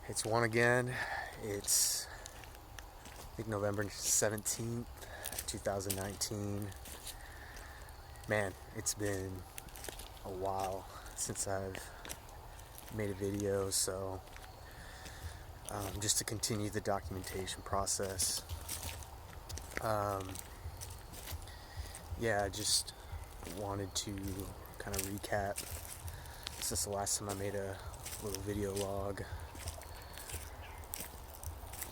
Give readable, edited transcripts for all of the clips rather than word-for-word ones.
It's one again. It's I think November 17th, 2019. Man, it's been a while since I've made a video, so just to continue the documentation process. I just wanted to kind of recap since the last time I made a little video log.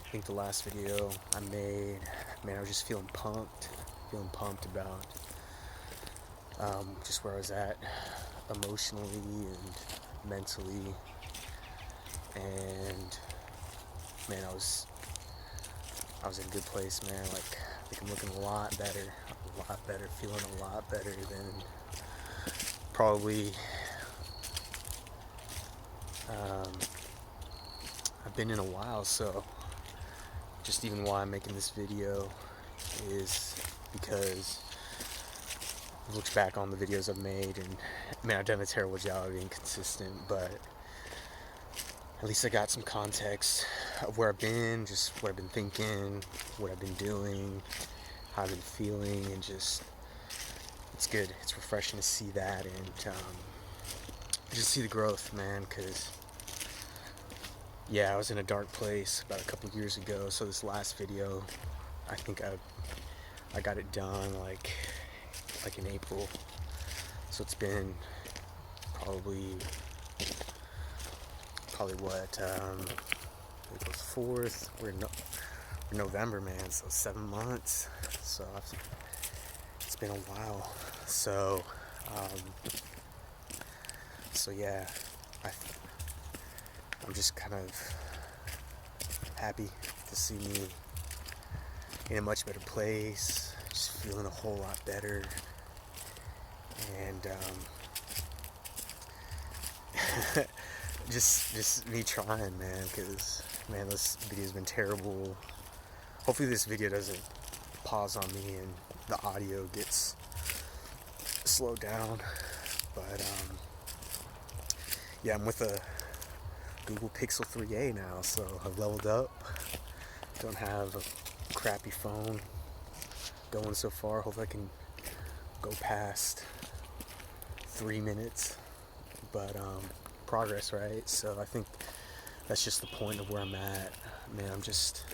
I think the last video I made, man, I was just feeling pumped about just where I was at emotionally and mentally, and man, I was in a good place, man. Like, I think I'm looking a lot better, feeling a lot better than probably I've been in a while. So just even why I'm making this video is because I've looked back on the videos I've made, and man, I've done a terrible job of being consistent, but at least I got some context of where I've been, just what I've been thinking, what I've been doing, how I've been feeling, and just, it's good. It's refreshing to see that, and just see the growth, man, because I was in a dark place about a couple years ago. So this last video, I think I got it done like in April. So it's been probably what, April 4th. We're November, man. So 7 months. So it's been a while. So I'm just kind of happy to see me in a much better place, just feeling a whole lot better, and just me trying, man, because, man, this video's been terrible. Hopefully this video doesn't pause on me and the audio gets slowed down, but I'm with a Google Pixel 3a now, so I've leveled up. Don't have a crappy phone going so far. Hopefully I can go past 3 minutes, but progress, right? So I think that's just the point of where I'm at, man. I'm just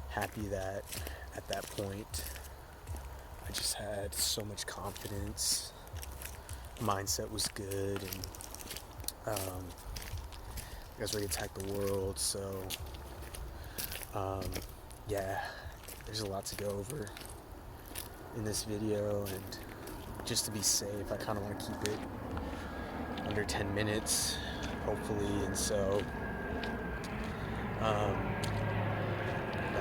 happy that at that point I just had so much confidence, mindset was good, and I was ready to attack the world. So there's a lot to go over in this video, and just to be safe, I kind of want to keep it under 10 minutes, hopefully. And so got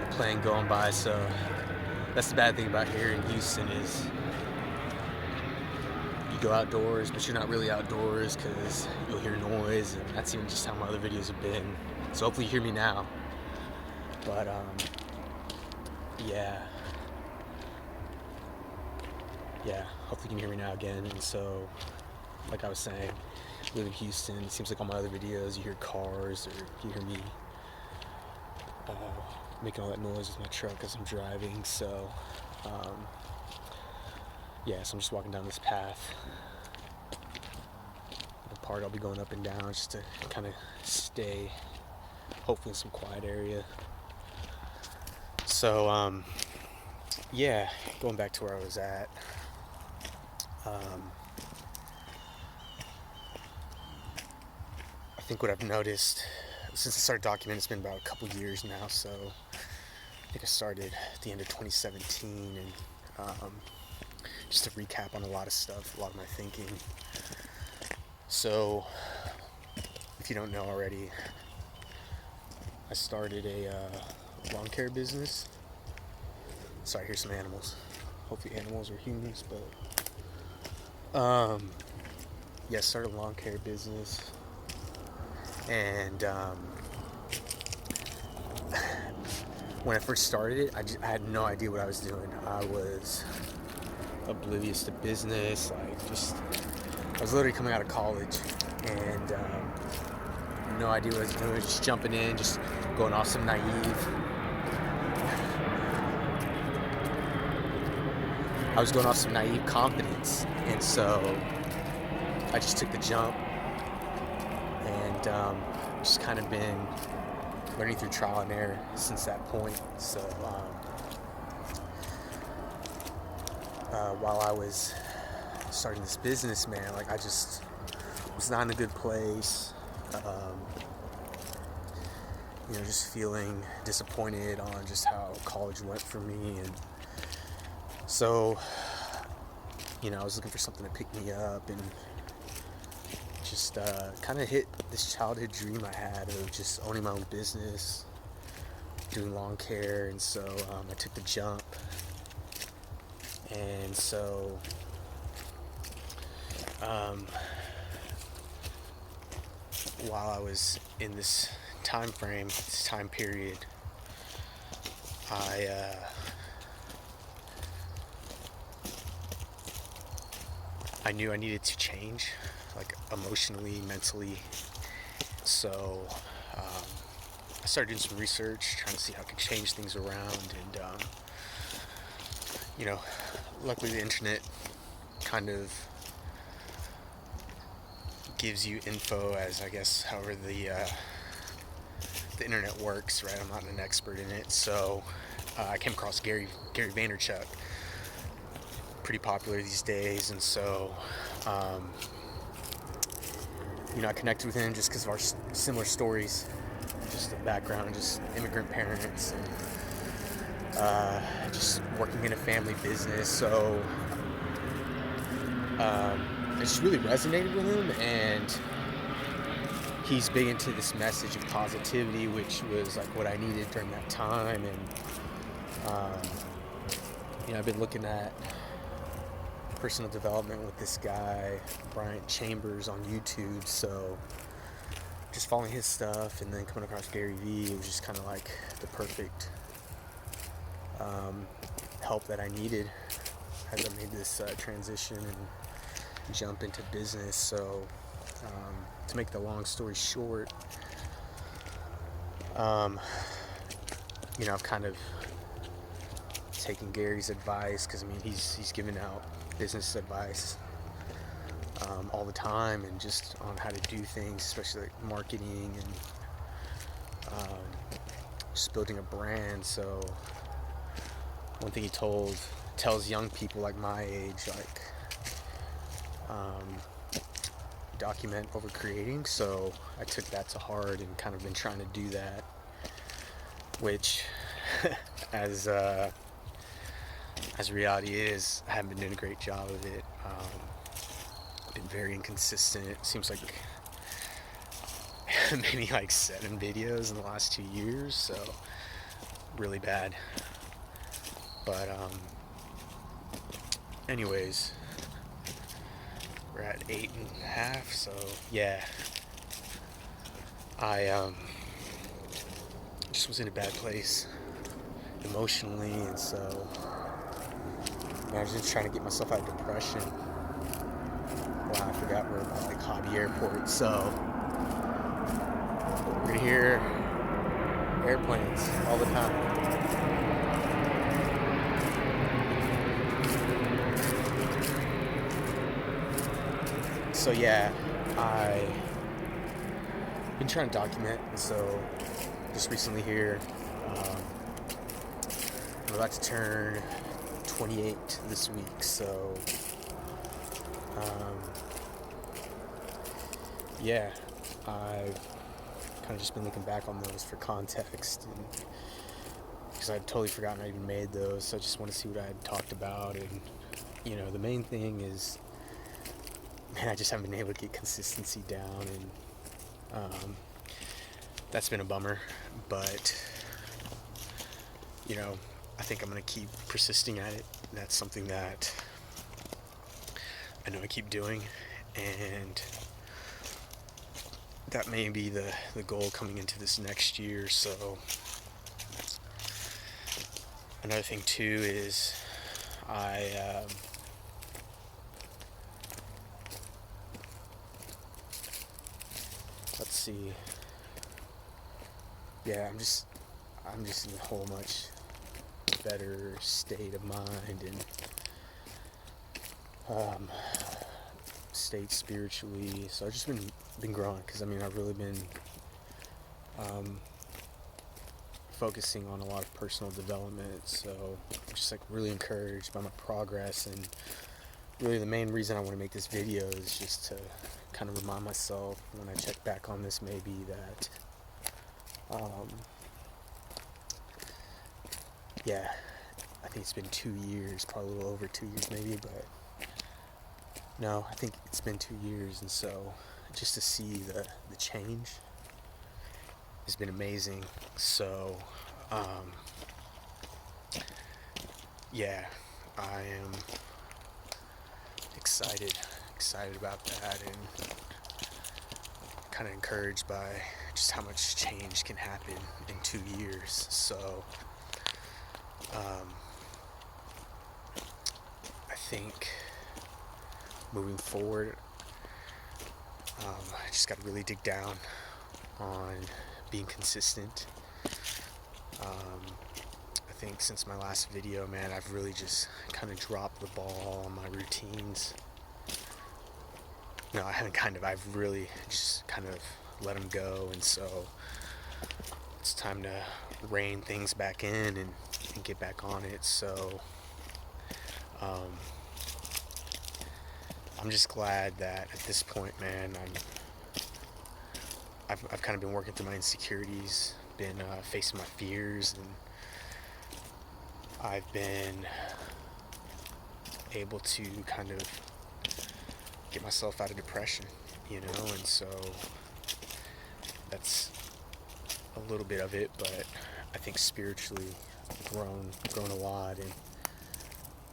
a plane going by. So that's the bad thing about here in Houston is you go outdoors, but you're not really outdoors because you'll hear noise, and that's even just how my other videos have been. So hopefully you hear me now. But hopefully you can hear me now again. And so, like I was saying, I live in Houston. It seems like all my other videos you hear cars, or you hear me making all that noise with my truck as I'm driving. So so I'm just walking down this path. The part I'll be going up and down just to kind of stay, hopefully, in some quiet area. So going back to where I was at. I think what I've noticed since I started documenting, it's been about a couple years now. So I think I started at the end of 2017, and just to recap on a lot of stuff, a lot of my thinking. So if you don't know already, I started a lawn care business. Sorry, here's some animals. Hopefully animals are humans, but I started a lawn care business, and when I first started it, I had no idea what I was doing. I was oblivious to business. I was literally coming out of college, and no idea what I was doing, just jumping in, just going off some naive. I was going off some naive confidence, and so I just took the jump, and just kind of been learning through trial and error since that point. So while I was starting this business, man, like I just was not in a good place. Just feeling disappointed on just how college went for me, and so I was looking for something to pick me up, and just kind of hit this childhood dream I had of just owning my own business, doing lawn care, and so I took the jump. And so while I was in this time frame, this time period, I knew I needed to change, like emotionally, mentally. So I started doing some research, trying to see how I could change things around, and luckily the internet kind of gives you info as, I guess, however the internet works, right? I'm not an expert in it, so I came across Gary Vaynerchuk, pretty popular these days, and so I connected with him just because of our similar stories, just the background, just immigrant parents, and just working in a family business. So it just really resonated with him, and he's big into this message of positivity, which was like what I needed during that time. And I've been looking at personal development with this guy Bryant Chambers on YouTube, so just following his stuff and then coming across Gary Vee, it was just kind of like the perfect help that I needed as I made this transition and jump into business. So to make the long story short, I've kind of taken Gary's advice, because he's giving out business advice all the time, and just on how to do things, especially like marketing and just building a brand. So one thing he tells young people like my age, like document over creating. So I took that to heart and kind of been trying to do that, which as reality is, I haven't been doing a great job of it. Been very inconsistent. It seems like maybe like 7 videos in the last 2 years, so really bad. But anyways, we're at 8.5, so yeah, I just was in a bad place emotionally, and so I was just trying to get myself out of depression. Wow, I forgot we're about like Hobby Airport, so we're gonna hear airplanes all the time. So yeah, I've been trying to document, and so just recently here, I'm about to turn 28 this week, so yeah, I've kind of just been looking back on those for context, and because I'd totally forgotten I even made those, so I just want to see what I had talked about. And the main thing is, man, I just haven't been able to get consistency down, and that's been a bummer. But I think I'm gonna keep persisting at it. That's something that I know I keep doing, and that may be the goal coming into this next year. So another thing too is let's see, yeah, I'm just in a whole much better state of mind and state spiritually. So I've just been growing, because I mean I've really been focusing on a lot of personal development. So I'm just like really encouraged by my progress, and really the main reason I want to make this video is just to kind of remind myself when I check back on this maybe that yeah, I think it's been 2 years, probably a little over 2 years maybe, but no, I think it's been 2 years, and so just to see the change has been amazing. So yeah, I am excited about that, and kind of encouraged by just how much change can happen in 2 years. So I think moving forward, I just got to really dig down on being consistent. I think since my last video, man, I've really just kind of dropped the ball on my routines. No, I haven't I've really just kind of let them go, and so it's time to rein things back in and get back on it. So I'm just glad that at this point, man, I've kind of been working through my insecurities, been facing my fears, and I've been able to kind of get myself out of depression, and so that's a little bit of it. But I think spiritually I've grown a lot, and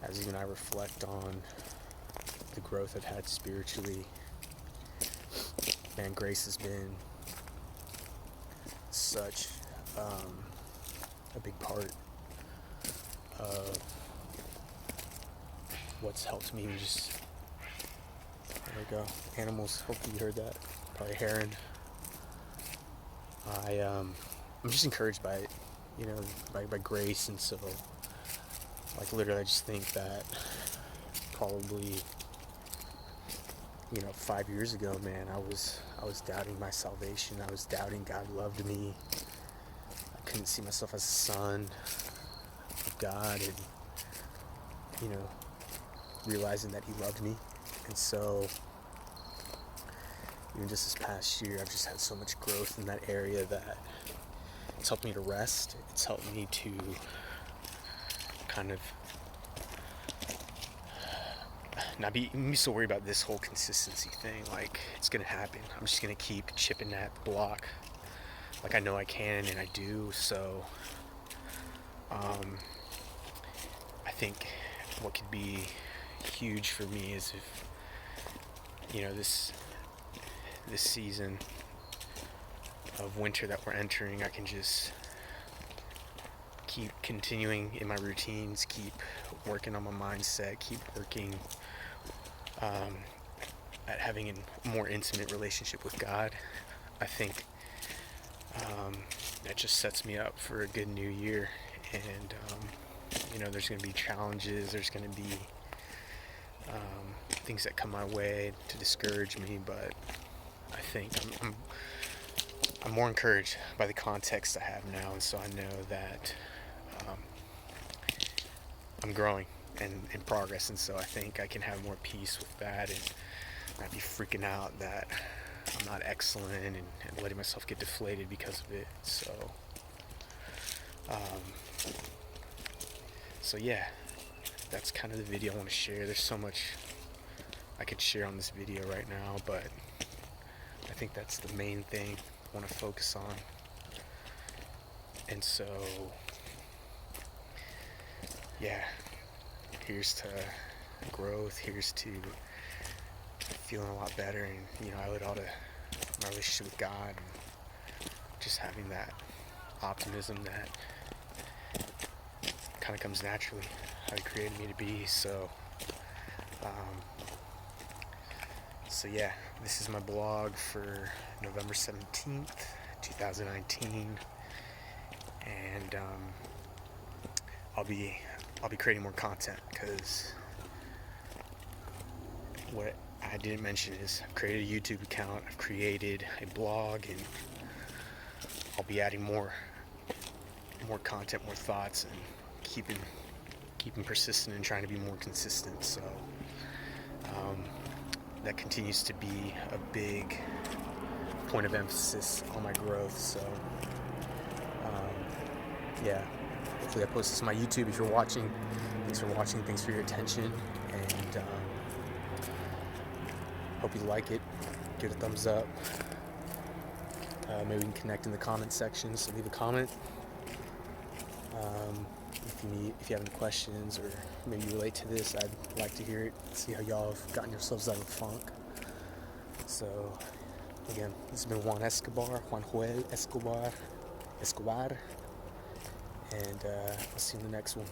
as even I reflect on the growth I've had spiritually, man, grace has been such a big part of what's helped me. Just, there we go, animals, hopefully you heard that, probably a heron. I'm just encouraged by it, by grace. And so, like, literally I just think that probably 5 years ago, man, I was doubting my salvation. I was doubting God loved me. I couldn't see myself as a son of God, and realizing that He loved me. And so even just this past year, I've just had so much growth in that area that it's helped me to rest. It's helped me to kind of not be so worried about this whole consistency thing. Like, it's gonna happen. I'm just gonna keep chipping at the block, like I know I can, and I do. So I think what could be huge for me is if this season of winter that we're entering, I can just keep continuing in my routines, keep working on my mindset, keep working at having a more intimate relationship with God. I think that just sets me up for a good new year. And there's going to be challenges, there's going to be things that come my way to discourage me, but I think I'm more encouraged by the context I have now, and so I know that I'm growing and in progress, and so I think I can have more peace with that and not be freaking out that I'm not excellent and letting myself get deflated because of it. So yeah, that's kind of the video I want to share. There's so much I could share on this video right now, but I think that's the main thing I want to focus on. And so, yeah, here's to growth, here's to feeling a lot better, and I owe it all to my relationship with God, and just having that optimism that kind of comes naturally, how He created me to be. So yeah, this is my blog for November 17th, 2019. and I'll be creating more content, because what I didn't mention is I've created a YouTube account, I've created a blog, and I'll be adding more content, more thoughts, and keeping persistent and trying to be more consistent. So that continues to be a big point of emphasis on my growth. So yeah, hopefully I post this on my YouTube. If you're watching, thanks for watching, thanks for your attention, and hope you like it. Give it a thumbs up. Maybe we can connect in the comment section, so leave a comment. If you have any questions, or maybe you relate to this, I'd like to hear it. See how y'all have gotten yourselves out of the funk. So again, this has been Juanjoel Escobar, and I'll see you in the next one.